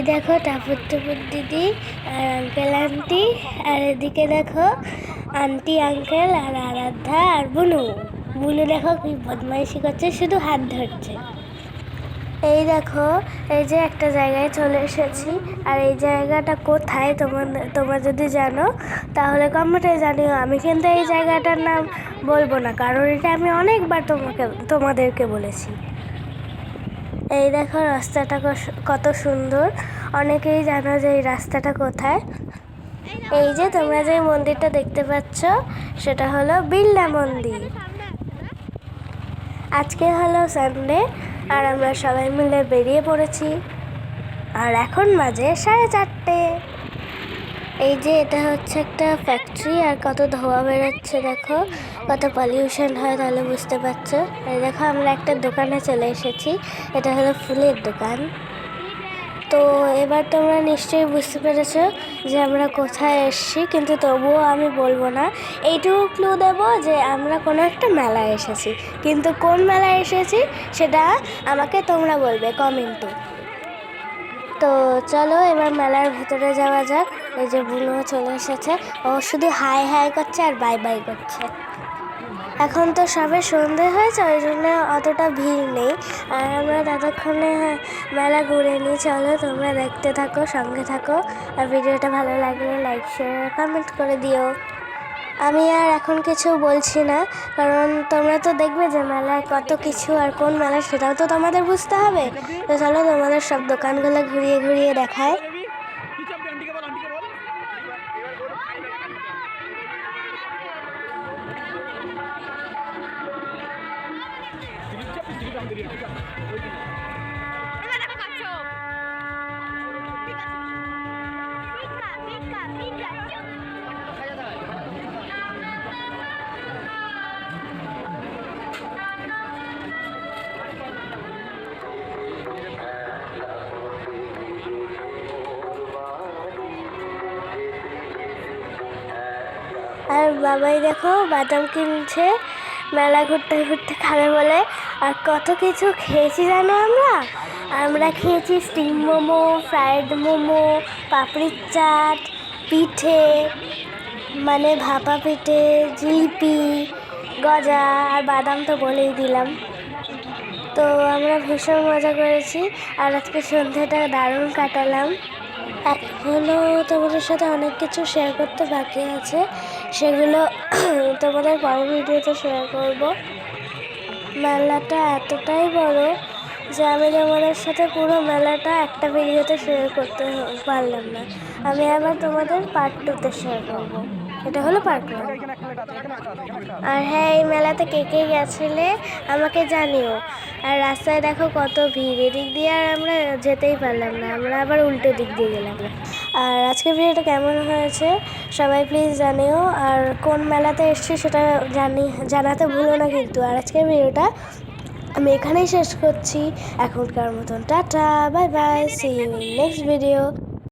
দেখো টাপুর টুপুর দিদি আর uncle aunty, আর এদিকে দেখো আন্টি আঙ্কেল আর আরাধ্যা আর বুনু। বুনু দেখো কি বদমাইশি করছে, শুধু হাত ধরছে। এই দেখো, এই যে একটা জায়গায় চলে এসেছি, আর এই জায়গাটা কোথায় তোমরা যদি জানো তাহলে কমেন্টে জানিও। আমি কিন্তু এই জায়গাটার নাম বলবো না, কারণ এটা আমি অনেকবার তোমাদেরকে বলেছি। এই দেখো রাস্তাটা কত সুন্দর। অনেকেই জানো যে এই রাস্তাটা কোথায়। এই যে তোমরা যে মন্দিরটা দেখতে পাচ্ছ সেটা হলো বিড়লা মন্দির। আজকে হলো সানডে, আর আমরা সবাই মিলে বেরিয়ে পড়েছি, আর এখন বাজে 4:30। এই যে এটা হচ্ছে একটা ফ্যাক্টরি, আর কত ধোঁয়া বেরোচ্ছে দেখো, কত পলিউশন হয় তাহলে বুঝতে পারছো। এই দেখো আমরা একটা দোকানে চলে এসেছি, এটা হলো ফুলের দোকান। তো এবার তোমরা নিশ্চয়ই বুঝতে পেরেছো যে আমরা কোথায় এসেছি, কিন্তু তবুও আমি বলবো না। এইটুকু ক্লু দেবো যে আমরা কোনো একটা মেলায় এসেছি, কিন্তু কোন মেলায় এসেছি সেটা আমাকে তোমরা বলবে কমেন্টে। তো চলো এবার মেলার ভিতরে যাওয়া যাক। এই যে বুনো চলে এসেছে, ও শুধু হাই হাই করছে আর বাই বাই করছে। এখন তো সবে সন্ধে হয়েছে, ওই জন্য অতটা ভিড় নেই, আর আমরা ততক্ষণে মেলা ঘুরে নিই। চলো তোমরা দেখতে থাকো, সঙ্গে থাকো, আর ভিডিওটা ভালো লাগলে লাইক শেয়ার কমেন্ট করে দিও। আমি আর এখন কিছু বলছি না, কারণ তোমরা তো দেখবে যে মেলায় কত কিছু, আর কোন মেলা সেটাও তো তোমাদের বুঝতে হবে। তো চলো তোমাদের সব দোকানগুলো ঘুরিয়ে ঘুরিয়ে দেখায়। আর বাবাই দেখো বাদাম কিনছে, মেলা ঘুরতে ঘুরতে খাবে বলে। আর কত কিছু খেয়েছি জানো আমরা খেয়েছি স্টিম মোমো, ফ্রাইড মোমো, পাপড়ির চাট, পিঠে মানে ভাপা পিঠে, জিলিপি, গজা, আর বাদাম তো বলেই দিলাম। তো আমরা ভীষণ মজা করেছি, আর আজকে সন্ধ্যাটা দারুণ কাটালাম। এখনও তোমাদের সাথে অনেক কিছু শেয়ার করতে বাকি আছে, সেগুলো তোমাদের পরের ভিডিওতে শেয়ার করব। মেলাটা এতটাই বড় যে আমি তোমাদের সাথে পুরো মেলাটা একটা ভিডিওতে শেয়ার করতে পারলাম না। আমি আবার তোমাদের পার্ট 2তে শেয়ার করব। এটা হলো পার্ট 1। আর হ্যাঁ, এই মেলাতে কে কে গেছিলে আমাকে জানিও। আর রাস্তায় দেখো কত ভিড়, এদিক দিয়ে আর আমরা যেতেই পারলাম না, আমরা আবার উল্টো দিক দিয়ে গেলাম। আর আজকের ভিডিওটা কেমন হয়েছে সবাই প্লিজ জানিও, আর কোন মেলাতে এসছি সেটা জানাতে ভুলো না কিন্তু। আর আজকের ভিডিওটা আমি এখানেই শেষ করছি। এখনকার মতন tata, bye bye, see you in next video.